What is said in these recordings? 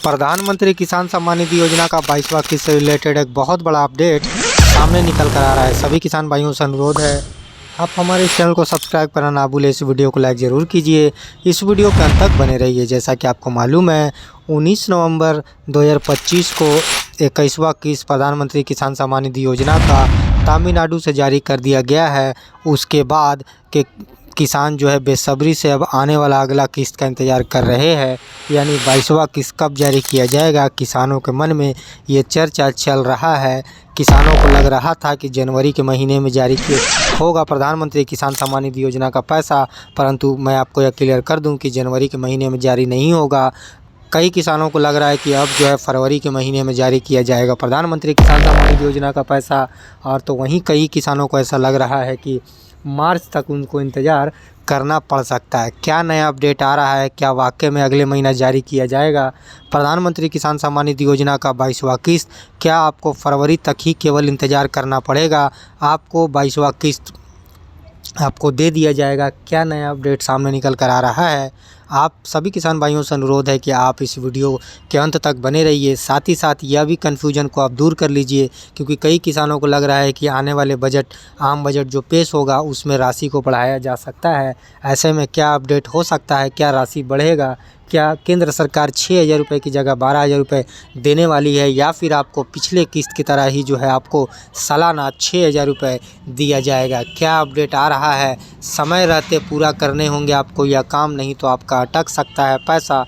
प्रधानमंत्री किसान सम्मान निधि योजना का 22वां किस्त से रिलेटेड एक बहुत बड़ा अपडेट सामने निकल कर आ रहा है। सभी किसान भाइयों से अनुरोध है, आप हमारे इस चैनल को सब्सक्राइब करना ना भूलें। इस वीडियो को लाइक ज़रूर कीजिए, इस वीडियो के अंत तक बने रहिए। जैसा कि आपको मालूम है, 19 नवंबर 2025 को 21वां किस्त प्रधानमंत्री किसान सम्मान निधि योजना का तमिलनाडु से जारी कर दिया गया है। उसके बाद के किसान जो है बेसब्री से अब आने वाला अगला किस्त का इंतज़ार कर रहे हैं, यानी 22वां किस्त कब जारी किया जाएगा। किसानों के मन में ये चर्चा चल रहा है। किसानों को लग रहा था कि जनवरी के महीने में जारी होगा प्रधानमंत्री किसान सम्मान निधि योजना का पैसा, परंतु मैं आपको यह क्लियर कर दूं कि जनवरी के महीने में जारी नहीं होगा। कई किसानों को लग रहा है कि अब जो है फरवरी के महीने में जारी किया जाएगा प्रधानमंत्री किसान सम्मान निधि योजना का पैसा। और तो वहीं कई किसानों को ऐसा लग रहा है कि मार्च तक उनको इंतज़ार करना पड़ सकता है। क्या नया अपडेट आ रहा है, क्या वाकई में अगले महीना जारी किया जाएगा प्रधानमंत्री किसान सम्मान निधि योजना का 22वां किस्त? क्या आपको फरवरी तक ही केवल इंतज़ार करना पड़ेगा, आपको 22वां किस्त आपको दे दिया जाएगा? क्या नया अपडेट सामने निकल कर आ रहा है? आप सभी किसान भाइयों से अनुरोध है कि आप इस वीडियो के अंत तक बने रहिए। साथ ही साथ यह भी कन्फ्यूजन को आप दूर कर लीजिए, क्योंकि कई किसानों को लग रहा है कि आने वाले बजट आम बजट जो पेश होगा उसमें राशि को बढ़ाया जा सकता है। ऐसे में क्या अपडेट हो सकता है, क्या राशि बढ़ेगा? क्या केंद्र सरकार 6,000 रुपये की जगह 12,000 रुपये देने वाली है, या फिर आपको पिछले किस्त की तरह ही जो है आपको सालाना 6,000 रुपये दिया जाएगा? क्या अपडेट आ रहा है? समय रहते पूरा करने होंगे आपको यह काम, नहीं तो आपका अटक सकता है पैसा।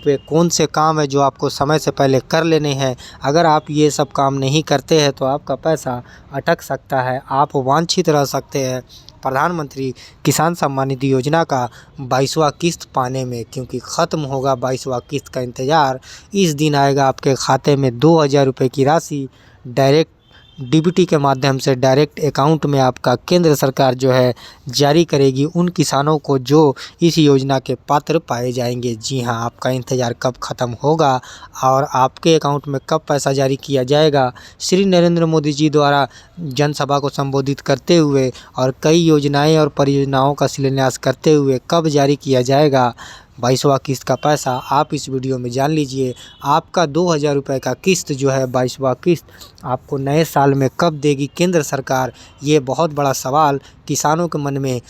वे कौन से काम है जो आपको समय से पहले कर लेने हैं? अगर आप ये सब काम नहीं करते हैं तो आपका पैसा अटक सकता है, आप वांछित रह सकते हैं प्रधानमंत्री किसान सम्मान निधि योजना का 22वां किस्त पाने में, क्योंकि ख़त्म होगा 22वां किस्त का इंतज़ार। इस दिन आएगा आपके खाते में 2,000 रुपये की राशि डायरेक्ट डीबीटी के माध्यम से डायरेक्ट अकाउंट में आपका केंद्र सरकार जो है जारी करेगी उन किसानों को जो इस योजना के पात्र पाए जाएंगे। जी हाँ, आपका इंतज़ार कब ख़त्म होगा और आपके अकाउंट में कब पैसा जारी किया जाएगा। श्री नरेंद्र मोदी जी द्वारा जनसभा को संबोधित करते हुए और कई योजनाएं और परियोजनाओं का शिलान्यास करते हुए कब जारी किया जाएगा 22वां किस्त का पैसा, आप इस वीडियो में जान लीजिए। आपका 2,000 रुपये का किस्त जो है 22वां किस्त आपको नए साल में कब देगी केंद्र सरकार? ये बहुत बड़ा सवाल किसानों के मन में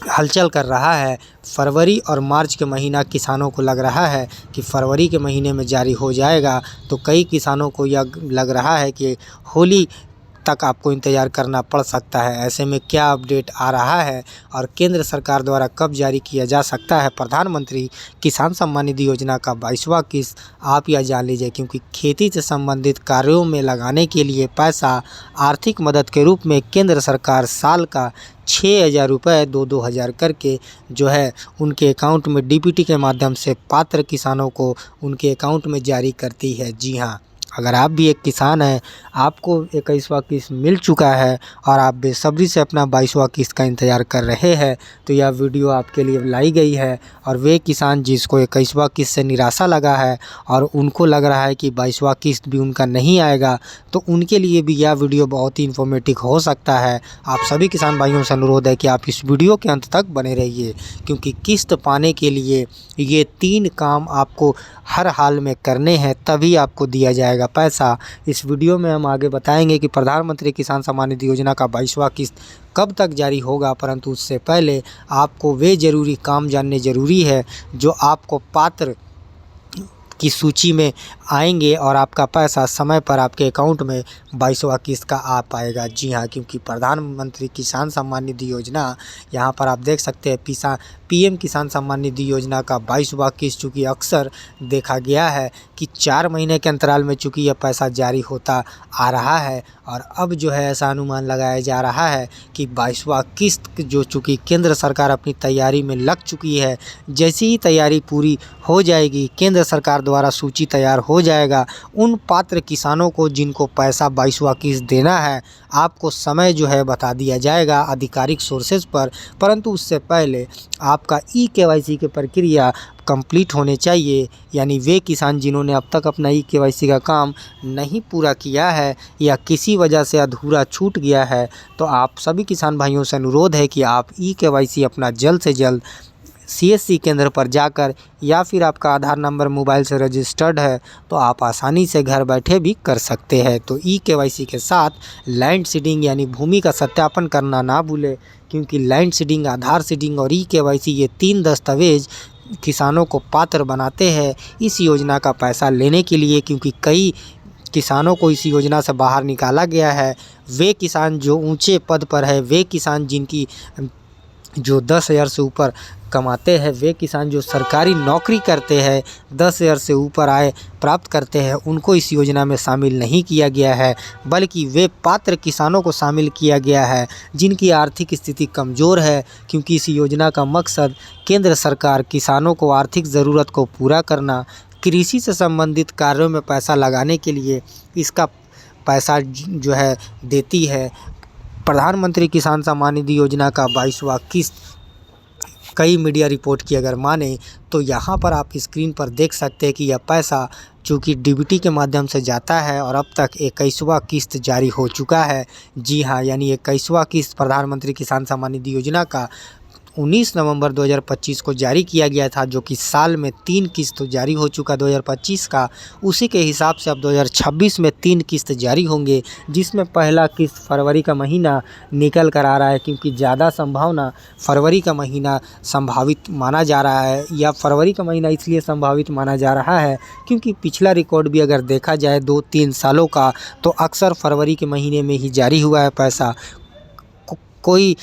हलचल कर रहा है। फरवरी और मार्च के महीना किसानों को लग रहा है कि फरवरी के महीने में जारी हो जाएगा, तो कई किसानों को यह लग रहा है कि होली तक आपको इंतज़ार करना पड़ सकता है। ऐसे में क्या अपडेट आ रहा है और केंद्र सरकार द्वारा कब जारी किया जा सकता है प्रधानमंत्री किसान सम्मान निधि योजना का 22वां किस्त, आप यह जान लीजिए। क्योंकि खेती से संबंधित कार्यों में लगाने के लिए पैसा आर्थिक मदद के रूप में केंद्र सरकार साल का 6,000 रुपये 2-2 हज़ार करके जो है उनके अकाउंट में डीबीटी के माध्यम से पात्र किसानों को उनके अकाउंट में जारी करती है। जी हाँ, अगर आप भी एक किसान हैं, आपको 21वां किस्त मिल चुका है और आप बेसब्री से अपना 22वां किस्त का इंतज़ार कर रहे हैं, तो यह वीडियो आपके लिए लाई गई है। और वे किसान जिसको 21वां किस्त से निराशा लगा है और उनको लग रहा है कि 22वां किस्त भी उनका नहीं आएगा, तो उनके लिए भी यह वीडियो बहुत ही इन्फॉर्मेटिव हो सकता है। आप सभी किसान भाइयों से अनुरोध है कि आप इस वीडियो के अंत तक बने रहिए, क्योंकि किस्त पाने के लिए ये 3 काम आपको हर हाल में करने हैं, तभी आपको दिया जाएगा पैसा। इस वीडियो में हम आगे बताएंगे कि प्रधानमंत्री किसान सम्मान निधि योजना का 22वां किस्त कब तक जारी होगा, परंतु उससे पहले आपको वे ज़रूरी काम जानने ज़रूरी है जो आपको पात्र की सूची में आएंगे और आपका पैसा समय पर आपके अकाउंट में 22वां किस्त का आ पाएगा। जी हाँ, क्योंकि प्रधानमंत्री किसान सम्मान निधि योजना, यहाँ पर आप देख सकते हैं पीएम किसान सम्मान निधि योजना का 22वां किस्त, चूँकि अक्सर देखा गया है कि 4 महीने के अंतराल में चूँकि यह पैसा जारी होता आ रहा है, और अब जो है ऐसा अनुमान लगाया जा रहा है कि 22वां किस्त जो चूँकि केंद्र सरकार अपनी तैयारी में लग चुकी है, जैसी ही तैयारी पूरी हो जाएगी, केंद्र सरकार द्वारा सूची तैयार हो जाएगा, उन पात्र किसानों को जिनको पैसा 22वां किस्त देना है, आपको समय जो है बता दिया जाएगा आधिकारिक सोर्सेज पर। परंतु उससे पहले आपका ई-केवाईसी की प्रक्रिया कंप्लीट होने चाहिए, यानी वे किसान जिन्होंने अब तक अपना ई-केवाईसी का काम नहीं पूरा किया है या किसी वजह से अधूरा छूट गया है, तो आप सभी किसान भाइयों से अनुरोध है कि आप ई-केवाईसी अपना जल्द से जल्द सीएससी केंद्र पर जाकर या फिर आपका आधार नंबर मोबाइल से रजिस्टर्ड है तो आप आसानी से घर बैठे भी कर सकते हैं। तो ई-केवाईसी के साथ लैंड सीडिंग यानी भूमि का सत्यापन करना ना भूलें, क्योंकि लैंड सीडिंग, आधार सीडिंग और ई-केवाईसी ये 3 दस्तावेज किसानों को पात्र बनाते हैं इस योजना का पैसा लेने के लिए। क्योंकि कई किसानों को इस योजना से बाहर निकाला गया है। वे किसान जो ऊंचे पद पर है, वे किसान जिनकी जो 10,000 से ऊपर कमाते हैं, वे किसान जो सरकारी नौकरी करते हैं, 10,000 से ऊपर आय प्राप्त करते हैं, उनको इस योजना में शामिल नहीं किया गया है, बल्कि वे पात्र किसानों को शामिल किया गया है जिनकी आर्थिक स्थिति कमज़ोर है। क्योंकि इस योजना का मकसद केंद्र सरकार किसानों को आर्थिक ज़रूरत को पूरा करना, कृषि से संबंधित कार्यों में पैसा लगाने के लिए इसका पैसा जो है देती है। प्रधानमंत्री किसान सम्मान निधि योजना का 22वां किस्त कई मीडिया रिपोर्ट की अगर माने तो यहाँ पर आप स्क्रीन पर देख सकते हैं कि यह पैसा चूँकि डीबीटी के माध्यम से जाता है और अब तक 21वां किस्त जारी हो चुका है। जी हाँ, यानी 21वां किस्त प्रधानमंत्री किसान सम्मान निधि योजना का 19 नवंबर 2025 को जारी किया गया था, जो कि साल में 3 किस्त जारी हो चुका 2025 का। उसी के हिसाब से अब 2026 में 3 किस्त जारी होंगे, जिसमें पहला किस्त फरवरी का महीना निकल कर आ रहा है। क्योंकि ज़्यादा संभावना फरवरी का महीना संभावित माना जा रहा है, या फरवरी का महीना इसलिए संभावित माना जा रहा है क्योंकि पिछला रिकॉर्ड भी अगर देखा जाए 2-3 सालों का, तो अक्सर फरवरी के महीने में ही जारी हुआ है पैसा। कोई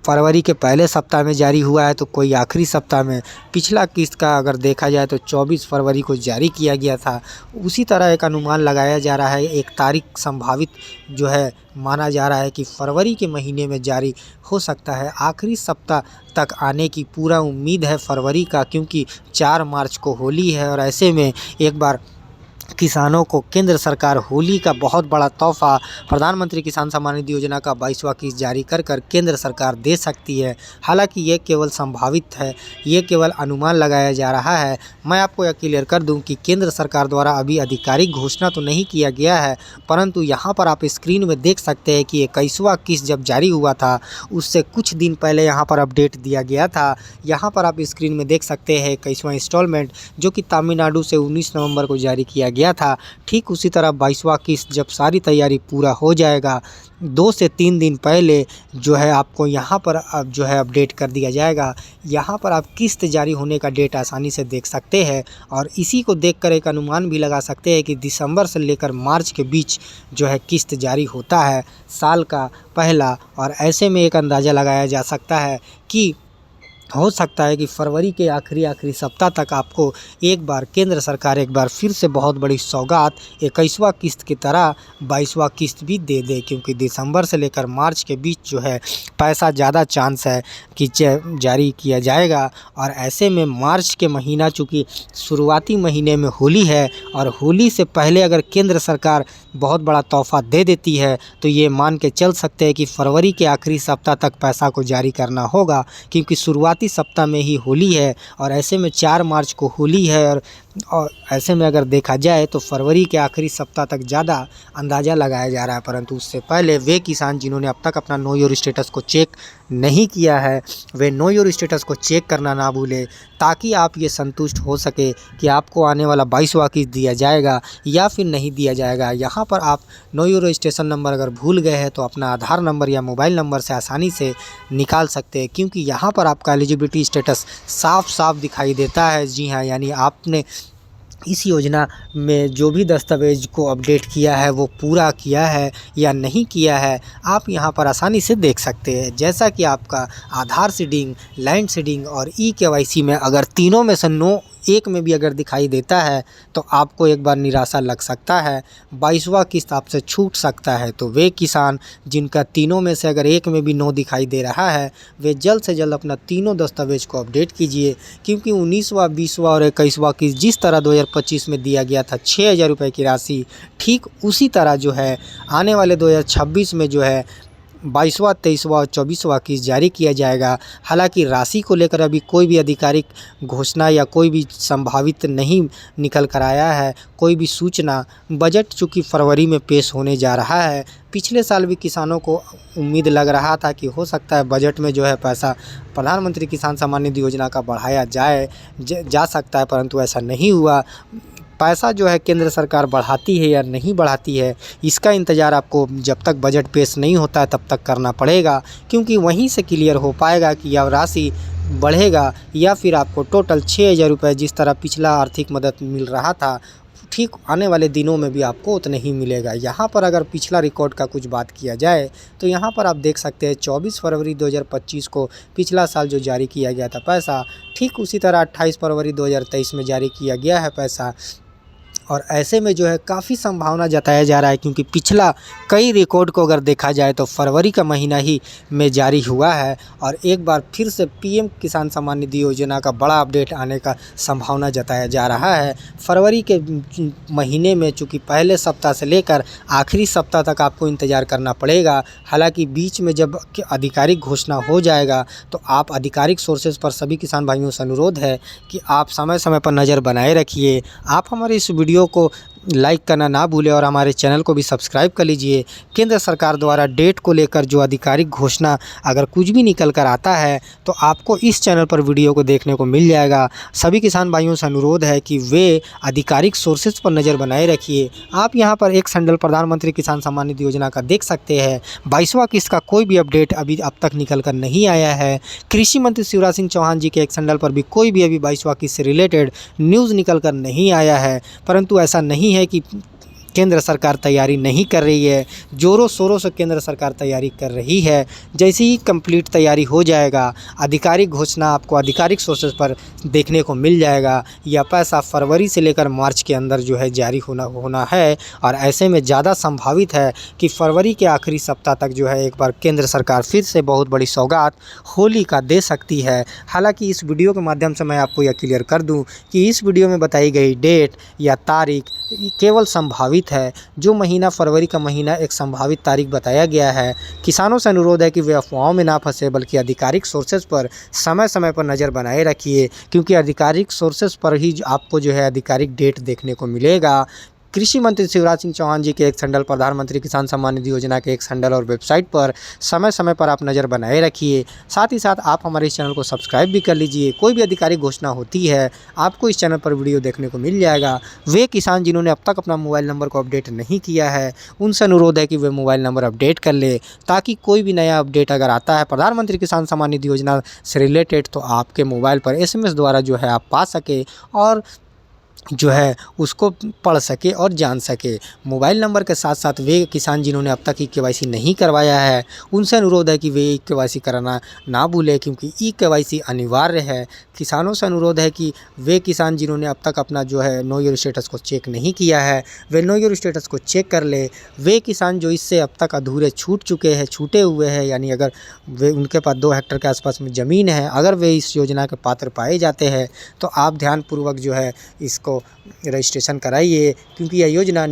फरवरी के पहले सप्ताह में जारी हुआ है तो कोई आखिरी सप्ताह में। पिछला किस्त का अगर देखा जाए तो 24 फरवरी को जारी किया गया था। उसी तरह एक अनुमान लगाया जा रहा है, एक तारीख संभावित जो है माना जा रहा है कि फरवरी के महीने में जारी हो सकता है। आखिरी सप्ताह तक आने की पूरा उम्मीद है फरवरी का, क्योंकि 4 मार्च को होली है और ऐसे में एक बार किसानों को केंद्र सरकार होली का बहुत बड़ा तोहफ़ा प्रधानमंत्री किसान सम्मान निधि योजना का 22वां किस्त जारी कर केंद्र सरकार दे सकती है। हालांकि ये केवल संभावित है, ये केवल अनुमान लगाया जा रहा है। मैं आपको यह क्लियर कर दूं कि केंद्र सरकार द्वारा अभी आधिकारिक घोषणा तो नहीं किया गया है, परंतु यहाँ पर आप स्क्रीन में देख सकते हैं कि 21वां किस्त जब जारी हुआ था उससे कुछ दिन पहले यहाँ पर अपडेट दिया गया था। यहाँ पर आप स्क्रीन में देख सकते हैं 21वां इंस्टॉलमेंट, जो कि तमिलनाडु से 19 नवंबर को जारी किया गया था। ठीक उसी तरह 22वां किस्त जब सारी तैयारी पूरा हो जाएगा, 2 से 3 दिन पहले जो है आपको यहाँ पर अब जो है अपडेट कर दिया जाएगा। यहाँ पर आप किस्त जारी होने का डेट आसानी से देख सकते हैं और इसी को देखकर एक अनुमान भी लगा सकते हैं कि दिसंबर से लेकर मार्च के बीच जो है किस्त जारी होता है साल का पहला। और ऐसे में एक अंदाज़ा लगाया जा सकता है कि हो सकता है कि फरवरी के आखिरी सप्ताह तक आपको एक बार केंद्र सरकार एक बार फिर से बहुत बड़ी सौगात 21वां किस्त की तरह 22वां किस्त भी दे दे, क्योंकि दिसंबर से लेकर मार्च के बीच जो है पैसा ज़्यादा चांस है कि जारी किया जाएगा। और ऐसे में मार्च के महीना चूँकि शुरुआती महीने में होली है और होली से पहले अगर केंद्र सरकार बहुत बड़ा तोहफ़ा दे देती है तो ये मान के चल सकते हैं कि फरवरी के आखिरी सप्ताह तक पैसा को जारी करना होगा, क्योंकि शुरुआती सप्ताह में ही होली है और ऐसे में 4 मार्च को होली है। और ऐसे में अगर देखा जाए तो फरवरी के आखिरी सप्ताह तक ज़्यादा अंदाज़ा लगाया जा रहा है। परंतु उससे पहले वे किसान जिन्होंने अब तक अपना नो योर स्टेटस को चेक नहीं किया है, वे नो योर स्टेटस को चेक करना ना भूलें, ताकि आप ये संतुष्ट हो सके कि आपको आने वाला 22वां किस्त दिया जाएगा या फिर नहीं दिया जाएगा। यहाँ पर आप नो योर रजिस्ट्रेशन नंबर अगर भूल गए हैं तो अपना आधार नंबर या मोबाइल नंबर से आसानी से निकाल सकते हैं, क्योंकि यहाँ पर आपका एलिजिबिलिटी स्टेटस साफ साफ दिखाई देता है। जी हाँ, यानी आपने इस योजना में जो भी दस्तावेज को अपडेट किया है वो पूरा किया है या नहीं किया है, आप यहाँ पर आसानी से देख सकते हैं। जैसा कि आपका आधार सीडिंग, लैंड सीडिंग और ई-केवाईसी में अगर तीनों में से नो एक में भी अगर दिखाई देता है तो आपको एक बार निराशा लग सकता है, 22वां किस्त आपसे छूट सकता है। तो वे किसान जिनका तीनों में से अगर एक में भी नो दिखाई दे रहा है, वे जल्द से जल्द अपना तीनों दस्तावेज को अपडेट कीजिए, क्योंकि 19वां, 20वां और 21वां किस्त जिस तरह 2025 में दिया गया था 6,000 रुपये की राशि, ठीक उसी तरह जो है आने वाले 2026 में जो है 22वां, 23वां और 24वां किस्त जारी किया जाएगा। हालांकि राशि को लेकर अभी कोई भी आधिकारिक घोषणा या कोई भी संभावित नहीं निकल कर आया है, कोई भी सूचना। बजट चूँकि फरवरी में पेश होने जा रहा है। पिछले साल भी किसानों को उम्मीद लग रहा था कि हो सकता है बजट में जो है पैसा प्रधानमंत्री किसान सम्मान निधि योजना का बढ़ाया जा सकता है, परंतु ऐसा नहीं हुआ। पैसा जो है केंद्र सरकार बढ़ाती है या नहीं बढ़ाती है, इसका इंतज़ार आपको जब तक बजट पेश नहीं होता है तब तक करना पड़ेगा, क्योंकि वहीं से क्लियर हो पाएगा कि यह राशि बढ़ेगा या फिर आपको टोटल 6,000 रुपये जिस तरह पिछला आर्थिक मदद मिल रहा था, ठीक आने वाले दिनों में भी आपको उतना ही मिलेगा। यहाँ पर अगर पिछला रिकॉर्ड का कुछ बात किया जाए तो यहाँ पर आप देख सकते हैं 24 फरवरी 2025 को पिछला साल जो जारी किया गया था पैसा, ठीक उसी तरह 28 फरवरी 2023 में जारी किया गया है पैसा। और ऐसे में जो है काफ़ी संभावना जताया जा रहा है, क्योंकि पिछला कई रिकॉर्ड को अगर देखा जाए तो फरवरी का महीना ही में जारी हुआ है। और एक बार फिर से पीएम किसान सम्मान निधि योजना का बड़ा अपडेट आने का संभावना जताया जा रहा है। फरवरी के महीने में चूँकि पहले सप्ताह से लेकर आखिरी सप्ताह तक आपको इंतज़ार करना पड़ेगा। हालांकि बीच में जब आधिकारिक घोषणा हो जाएगा तो आप आधिकारिक सोर्सेज पर सभी किसान भाइयों से अनुरोध है कि आप समय समय पर नज़र बनाए रखिए। आप हमारे इस वीडियो को लाइक करना ना भूलें और हमारे चैनल को भी सब्सक्राइब कर लीजिए। केंद्र सरकार द्वारा डेट को लेकर जो आधिकारिक घोषणा अगर कुछ भी निकल कर आता है तो आपको इस चैनल पर वीडियो को देखने को मिल जाएगा। सभी किसान भाइयों से अनुरोध है कि वे आधिकारिक सोर्सेज पर नज़र बनाए रखिए। आप यहां पर एक संडल प्रधानमंत्री किसान सम्मान निधि योजना का देख सकते हैं। 22वां किस्त का कोई भी अपडेट अभी अब तक निकल कर नहीं आया है। कृषि मंत्री शिवराज सिंह चौहान जी के एक संडल पर भी कोई भी अभी 22वां किस्त से रिलेटेड न्यूज़ निकल कर नहीं आया है। परंतु ऐसा नहीं है कि केंद्र सरकार तैयारी नहीं कर रही है, ज़ोरों शोरों से केंद्र सरकार तैयारी कर रही है। जैसे ही कंप्लीट तैयारी हो जाएगा, आधिकारिक घोषणा आपको आधिकारिक सोर्सेज पर देखने को मिल जाएगा। यह पैसा फरवरी से लेकर मार्च के अंदर जो है जारी होना है। और ऐसे में ज़्यादा संभावित है कि फरवरी के आखिरी सप्ताह तक जो है एक बार केंद्र सरकार फिर से बहुत बड़ी सौगात होली का दे सकती है। हालांकि इस वीडियो के माध्यम से मैं आपको यह क्लियर कर दूं कि इस वीडियो में बताई गई डेट या तारीख केवल संभावित है। जो महीना फरवरी का महीना एक संभावित तारीख बताया गया है। किसानों से अनुरोध है कि वे अफवाहों में ना फंसे, बल्कि आधिकारिक सोर्सेज पर समय समय पर नज़र बनाए रखिए, क्योंकि आधिकारिक सोर्सेज पर ही आपको जो है आधिकारिक डेट देखने को मिलेगा। कृषि मंत्री शिवराज सिंह चौहान जी के एक संडल, प्रधानमंत्री किसान सम्मान निधि योजना के एक संडल और वेबसाइट पर समय समय पर आप नज़र बनाए रखिए। साथ ही साथ आप हमारे इस चैनल को सब्सक्राइब भी कर लीजिए। कोई भी आधिकारिक घोषणा होती है आपको इस चैनल पर वीडियो देखने को मिल जाएगा। वे किसान जिन्होंने अब तक अपना मोबाइल नंबर को अपडेट नहीं किया है, उनसे अनुरोध है कि वे मोबाइल नंबर अपडेट कर ले, ताकि कोई भी नया अपडेट अगर आता है प्रधानमंत्री किसान सम्मान निधि योजना से रिलेटेड तो आपके मोबाइल पर SMS द्वारा जो है आप पा सके और जो है उसको पढ़ सके और जान सके। मोबाइल नंबर के साथ साथ वे किसान जिन्होंने अब तक ई-KYC नहीं करवाया है, उनसे अनुरोध है कि वे ई-KYC कराना ना भूलें, क्योंकि ई-KYC अनिवार्य है। किसानों से अनुरोध है कि वे किसान जिन्होंने अब तक अपना जो है नो योर स्टेटस को चेक नहीं किया है, वे नो योर स्टेटस को चेक कर ले। वे किसान जो इससे अब तक अधूरे छूटे हुए हैं, यानी अगर वे उनके पास 2 हेक्टेयर के आसपास में ज़मीन है, अगर वे इस योजना के पात्र पाए जाते हैं तो आप ध्यानपूर्वक जो है इसको रजिस्ट्रेशन कराइए, क्योंकि यह योजना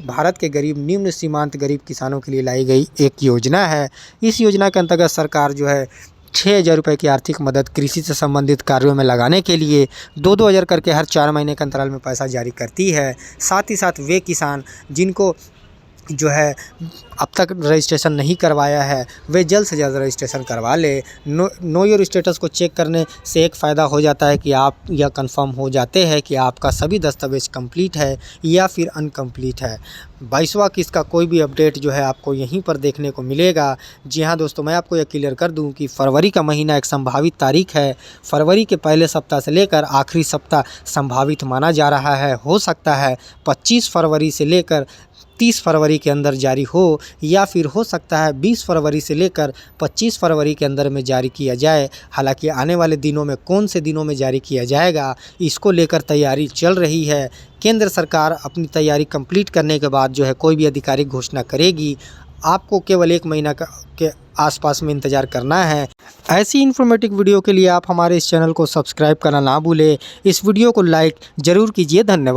भारत के गरीब निम्न सीमांत गरीब किसानों के लिए लाई गई एक योजना है। इस योजना के अंतर्गत सरकार जो है 6,000 रुपये की आर्थिक मदद कृषि से संबंधित कार्यों में लगाने के लिए 2-2 हज़ार करके हर 4 महीने के अंतराल में पैसा जारी करती है। साथ ही साथ वे किसान जिनको जो है अब तक रजिस्ट्रेशन नहीं करवाया है, वे जल्द से जल्द रजिस्ट्रेशन करवा ले। नो योर स्टेटस को चेक करने से एक फ़ायदा हो जाता है कि आप यह कंफर्म हो जाते हैं कि आपका सभी दस्तावेज कंप्लीट है या फिर अनकम्प्लीट है। 22वां किस्त का कोई भी अपडेट जो है आपको यहीं पर देखने को मिलेगा। जी हाँ दोस्तों, मैं आपको यह क्लियर कर दूं कि फरवरी का महीना एक संभावित तारीख है। फरवरी के पहले सप्ताह से लेकर आखिरी सप्ताह संभावित माना जा रहा है। हो सकता है 25 फरवरी से लेकर 30 फरवरी के अंदर जारी हो, या फिर हो सकता है 20 फरवरी से लेकर 25 फरवरी के अंदर में जारी किया जाए। हालांकि आने वाले दिनों में कौन से दिनों में जारी किया जाएगा, इसको लेकर तैयारी चल रही है। केंद्र सरकार अपनी तैयारी कंप्लीट करने के बाद जो है कोई भी आधिकारिक घोषणा करेगी। आपको केवल 1 महीना के आसपास में इंतज़ार करना है। ऐसी इन्फॉर्मेटिव वीडियो के लिए आप हमारे इस चैनल को सब्सक्राइब करना ना भूलें। इस वीडियो को लाइक ज़रूर कीजिए। धन्यवाद।